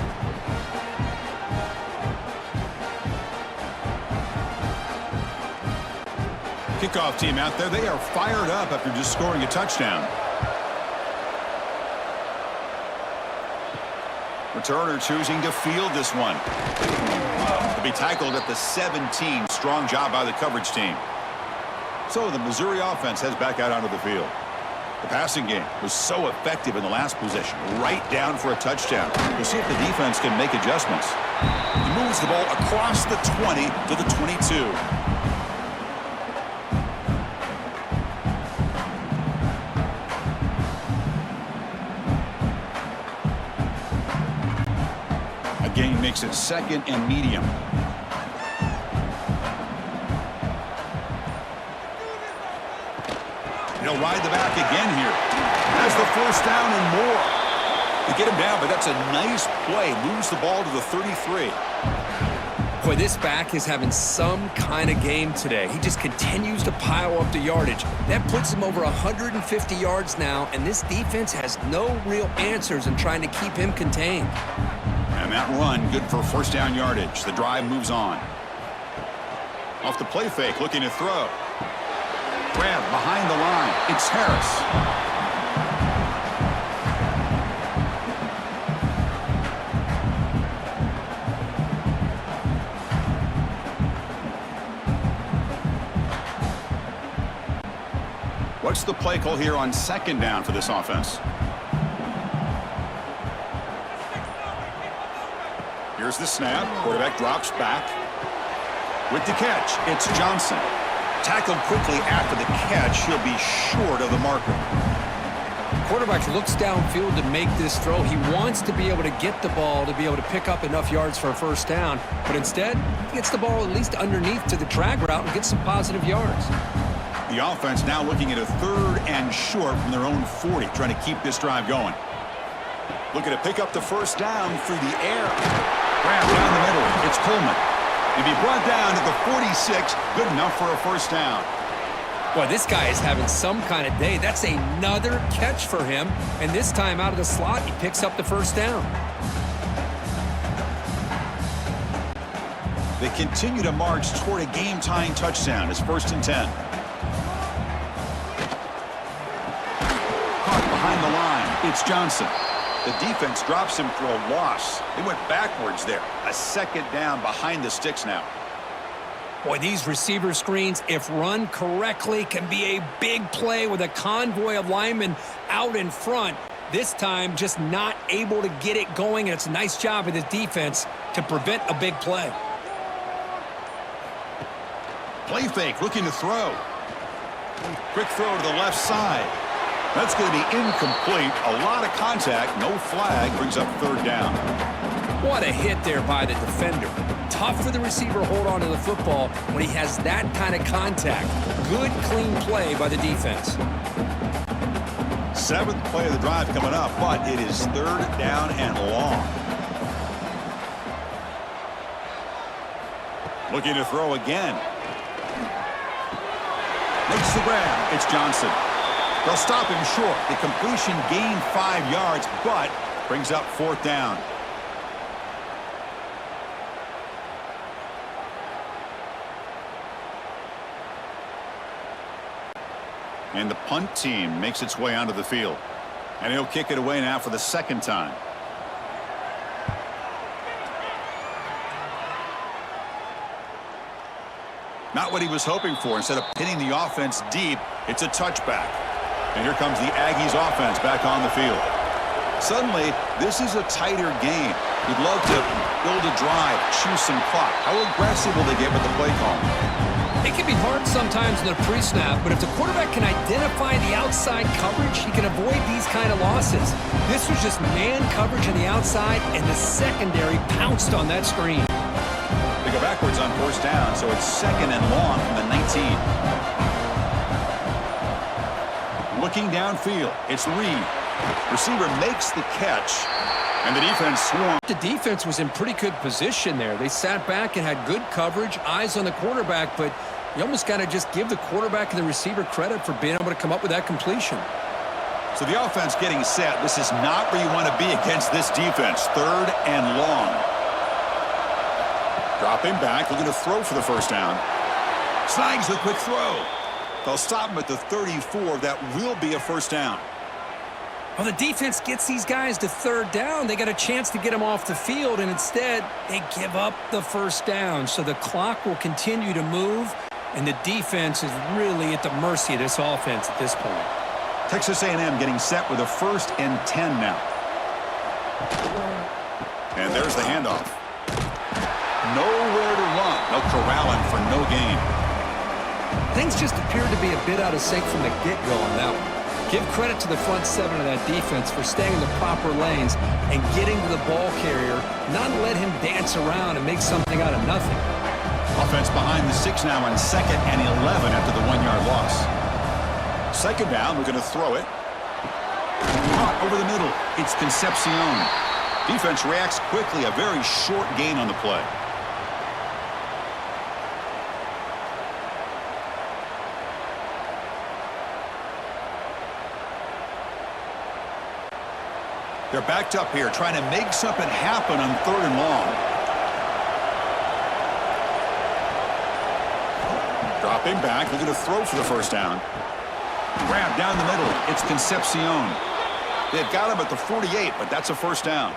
Kickoff team out there. They are fired up after just scoring a touchdown. Returner choosing to field this one. To be tackled at the 17. Strong job by the coverage team. So the Missouri offense heads back out onto the field. The passing game was so effective in the last possession, right down for a touchdown. We'll see if the defense can make adjustments. He moves the ball across the 20 to the 22. Gain makes it second and medium. He'll ride the back again here. Has the first down and more. They get him down, but that's a nice play. Moves the ball to the 33. Boy, this back is having some kind of game today. He just continues to pile up the yardage. That puts him over 150 yards now, and this defense has no real answers in trying to keep him contained. And that run, good for first down yardage. The drive moves on. Off the play fake, looking to throw. Grab behind the line. It's Harris. What's the play call here on second down for this offense? Here's the snap. Quarterback drops back. With the catch, it's Johnson. Tackled quickly after the catch. He'll be short of the marker. Quarterback looks downfield to make this throw. He wants to be able to get the ball to be able to pick up enough yards for a first down. But instead, he gets the ball at least underneath to the drag route and gets some positive yards. The offense now looking at a third and short from their own 40, trying to keep this drive going. Looking to pick up the first down through the air. Grab down the middle. It's Coleman. He'll be brought down to the 46. Good enough for a first down. Boy, this guy is having some kind of day. That's another catch for him. And this time out of the slot, he picks up the first down. They continue to march toward a game-tying touchdown. It's 1st and 10. Caught behind the line. It's Johnson. The defense drops him for a loss. They went backwards there. A second down behind the sticks now. Boy, these receiver screens, if run correctly, can be a big play with a convoy of linemen out in front. This time, just not able to get it going, and it's a nice job of the defense to prevent a big play. Play fake, looking to throw. Quick throw to the left side. That's going to be incomplete. A lot of contact. No flag. Brings up third down. What a hit there by the defender. Tough for the receiver to hold on to the football when he has that kind of contact. Good, clean play by the defense. 7th play of the drive coming up, but it is third down and long. Looking to throw again. Makes the grab. It's Johnson. They'll stop him short. The completion gained 5 yards, but brings up 4th down. And the punt team makes its way onto the field. And he'll kick it away now for the second time. Not what he was hoping for. Instead of pinning the offense deep, it's a touchback. And here comes the Aggies offense back on the field. Suddenly, this is a tighter game. You'd love to build a drive, choose some clock. How aggressive will they get with the play call? It can be hard sometimes in the pre-snap, but if the quarterback can identify the outside coverage, he can avoid these kind of losses. This was just man coverage on the outside, and the secondary pounced on that screen. They go backwards on first down, so it's 2nd and long from the 19. Looking downfield, it's Reed. Receiver makes the catch, and the defense swarmed. The defense was in pretty good position there. They sat back and had good coverage, eyes on the quarterback, but you almost got to just give the quarterback and the receiver credit for being able to come up with that completion. So the offense getting set. This is not where you want to be against this defense. 3rd and long. Dropping back, looking to throw for the first down. Snags the quick throw. They'll stop him at the 34. That will be a first down. Well, the defense gets these guys to 3rd down. They got a chance to get them off the field, and instead they give up the first down. So the clock will continue to move, and the defense is really at the mercy of this offense at this point. Texas A&M getting set with a 1st and 10 now. And there's the handoff. Nowhere to run. They'll corral him for no gain. Things just appeared to be a bit out of sync from the get-go on that one. Give credit to the front 7 of that defense for staying in the proper lanes and getting to the ball carrier, not let him dance around and make something out of nothing. Offense behind the 6 now on 2nd and 11 after the 1-yard loss. 2nd down, we're going to throw it. Caught over the middle. It's Concepcion. Defense reacts quickly. A very short gain on the play. They're backed up here, trying to make something happen on 3rd and long. Dropping back, looking to throw for the first down. Grab down the middle. It's Concepcion. They've got him at the 48, but that's a first down.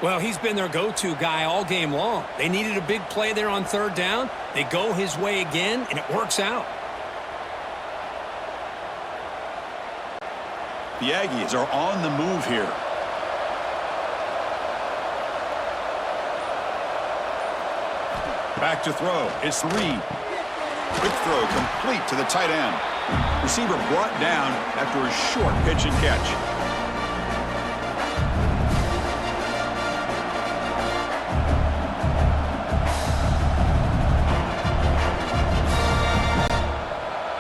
Well, he's been their go-to guy all game long. They needed a big play there on 3rd down. They go his way again, and it works out. The Aggies are on the move here. Back to throw. It's Reed. Quick throw complete to the tight end. Receiver brought down after a short pitch and catch.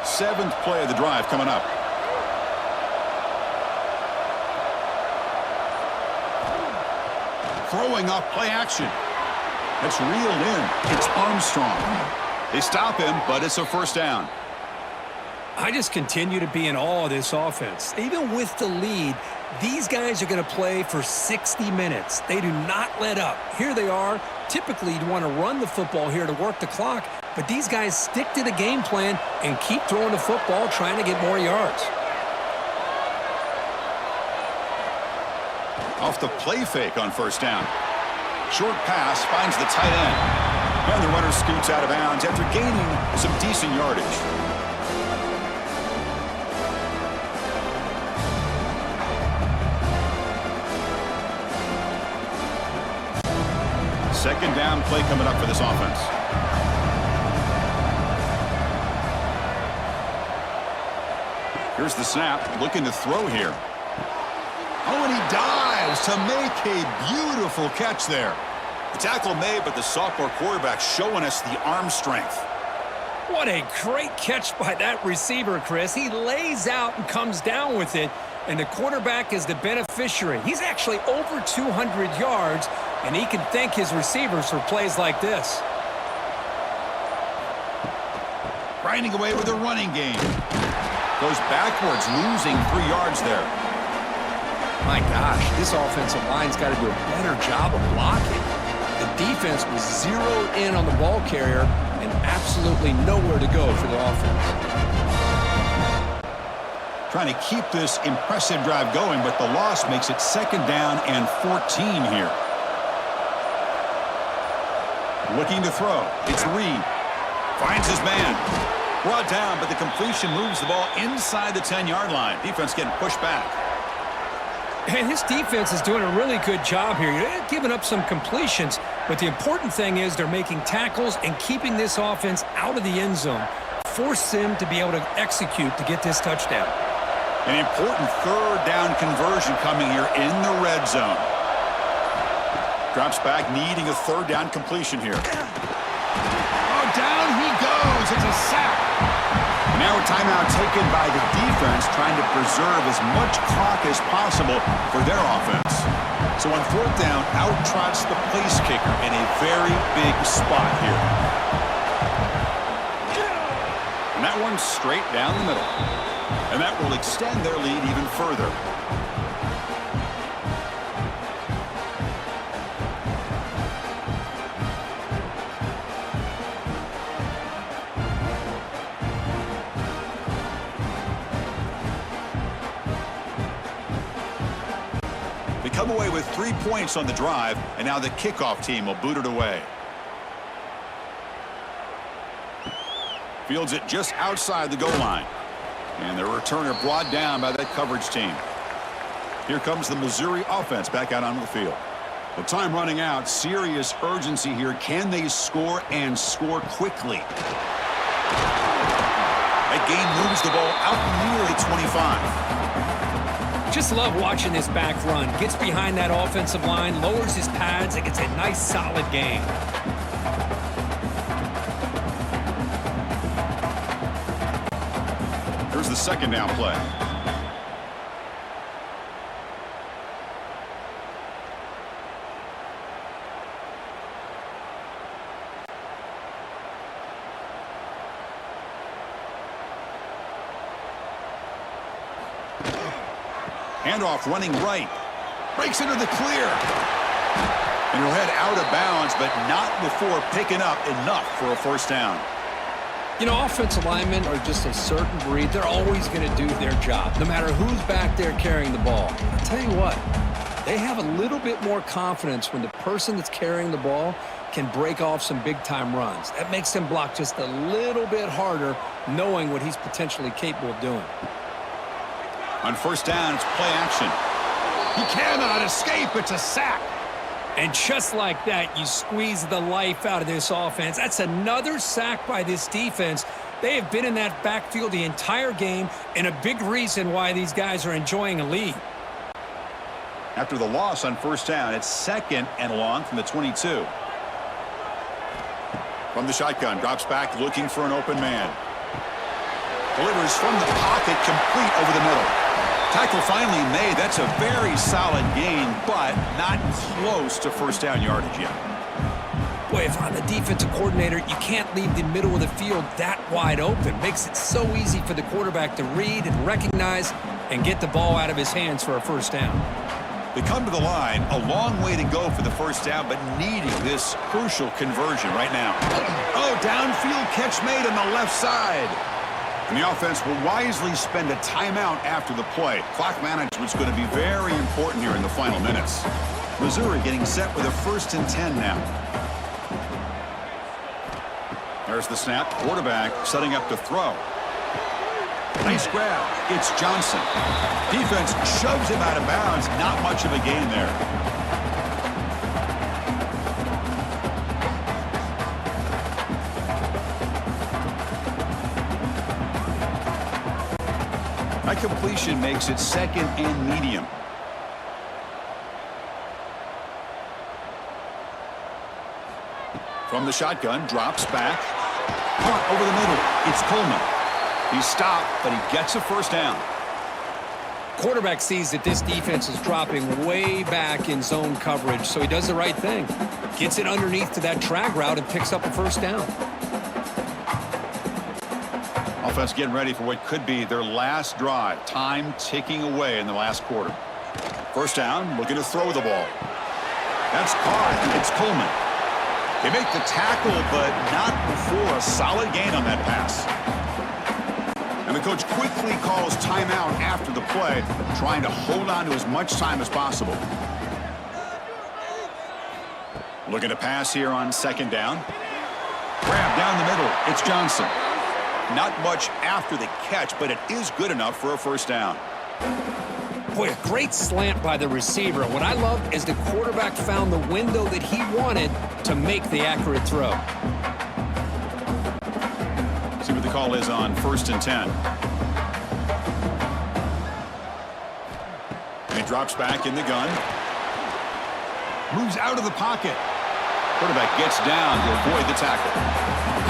Seventh play of the drive coming up. Throwing off play action. That's reeled in. It's Armstrong. They stop him, but it's a first down. I just continue to be in awe of this offense. Even with the lead, these guys are going to play for 60 minutes. They do not let up. Here they are. Typically, you'd want to run the football here to work the clock, but these guys stick to the game plan and keep throwing the football, trying to get more yards. Off the play fake on first down. Short pass finds the tight end. And the runner scoots out of bounds after gaining some decent yardage. Second down play coming up for this offense. Here's the snap. Looking to throw here. Oh, and he dives to make a beautiful catch there. The tackle made, but the sophomore quarterback showing us the arm strength. What a great catch by that receiver, Chris. He lays out and comes down with it, and the quarterback is the beneficiary. He's actually over 200 yards, and he can thank his receivers for plays like this. Grinding away with a running game. Goes backwards, losing 3 yards there. My gosh, this offensive line's got to do a better job of blocking. The defense was zeroed in on the ball carrier and absolutely nowhere to go for the offense. Trying to keep this impressive drive going, but the loss makes it second down and 14 here. Looking to throw. It's Reed. Finds his man. Brought down, but the completion moves the ball inside the 10-yard line. Defense getting pushed back. And this defense is doing a really good job here. They're giving up some completions, but the important thing is they're making tackles and keeping this offense out of the end zone. Force them to be able to execute to get this touchdown. An important third down conversion coming here in the red zone. Drops back, needing a third down completion here. Oh, down he goes. It's a sack. Now a timeout taken by the defense, trying to preserve as much clock as possible for their offense. So on fourth down, out trots the place kicker in a very big spot here. And that one's straight down the middle. And that will extend their lead even further. They come away with 3 points on the drive, and now the kickoff team will boot it away. Fields it just outside the goal line. And the returner brought down by that coverage team. Here comes the Missouri offense back out onto the field. With time running out, serious urgency here. Can they score and score quickly? That gain moves the ball out near the 25. Just love watching this back run. Gets behind that offensive line, lowers his pads, and gets a nice solid gain. Here's the second down play. Handoff running right. Breaks into the clear. And he'll head out of bounds, but not before picking up enough for a first down. You know, offensive linemen are just a certain breed. They're always going to do their job, no matter who's back there carrying the ball. I'll tell you what, they have a little bit more confidence when the person that's carrying the ball can break off some big-time runs. That makes them block just a little bit harder, knowing what he's potentially capable of doing. On first down, it's play action. He cannot escape. It's a sack. And just like that, you squeeze the life out of this offense. That's another sack by this defense. They have been in that backfield the entire game, and a big reason why these guys are enjoying a lead. After the loss on first down, it's second and long from the 22. From the shotgun, drops back looking for an open man. Delivers from the pocket, complete over the middle. Tackle finally made. That's a very solid gain, but not close to first down yardage yet. Boy, if I'm the defensive coordinator, you can't leave the middle of the field that wide open. Makes it so easy for the quarterback to read and recognize and get the ball out of his hands for a first down. They come to the line, a long way to go for the first down, but needing this crucial conversion right now. Oh, downfield catch made on the left side. And the offense will wisely spend a timeout after the play. Clock management's going to be very important here in the final minutes. Missouri getting set with a 1st and 10 now. There's the snap. Quarterback setting up to throw. Nice grab. It's Johnson. Defense shoves him out of bounds. Not much of a gain there. That completion makes it second and medium. From the shotgun, drops back. Punt over the middle. It's Coleman. He's stopped, but he gets a first down. Quarterback sees that this defense is dropping way back in zone coverage, so he does the right thing. Gets it underneath to that drag route and picks up a first down. Offense getting ready for what could be their last drive. Time ticking away in the last quarter. First down, looking to throw the ball. That's caught. It's Coleman. They make the tackle, but not before a solid gain on that pass. And the coach quickly calls timeout after the play, trying to hold on to as much time as possible. Looking to pass here on second down. Grab down the middle. It's Johnson. Not much after the catch, but it is good enough for a first down. Boy, a great slant by the receiver. What I love is the quarterback found the window that he wanted to make the accurate throw. See what the call is on 1st and 10. And he drops back in the gun. Moves out of the pocket. Quarterback gets down to avoid the tackle.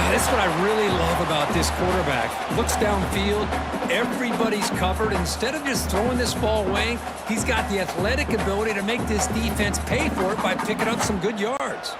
That's what I really love about this quarterback. Looks downfield, everybody's covered. Instead of just throwing this ball away, he's got the athletic ability to make this defense pay for it by picking up some good yards.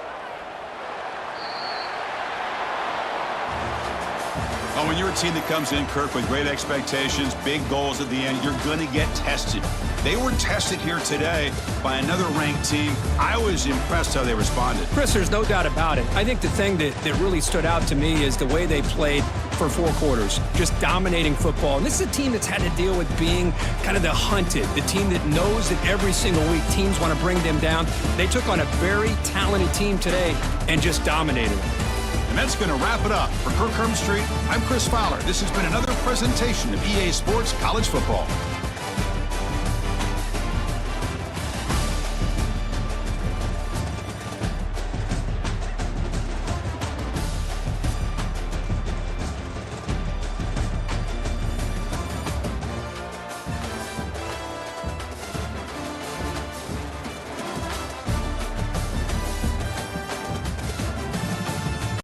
Oh, when you're a team that comes in, Kirk, with great expectations, big goals at the end, you're going to get tested. They were tested here today by another ranked team. I was impressed how they responded. Chris, there's no doubt about it. I think the thing that really stood out to me is the way they played for 4 quarters, just dominating football. And this is a team that's had to deal with being kind of the hunted, the team that knows that every single week teams want to bring them down. They took on a very talented team today and just dominated them. And that's going to wrap it up. For Kirk Street, I'm Chris Fowler. This has been another presentation of EA Sports College Football.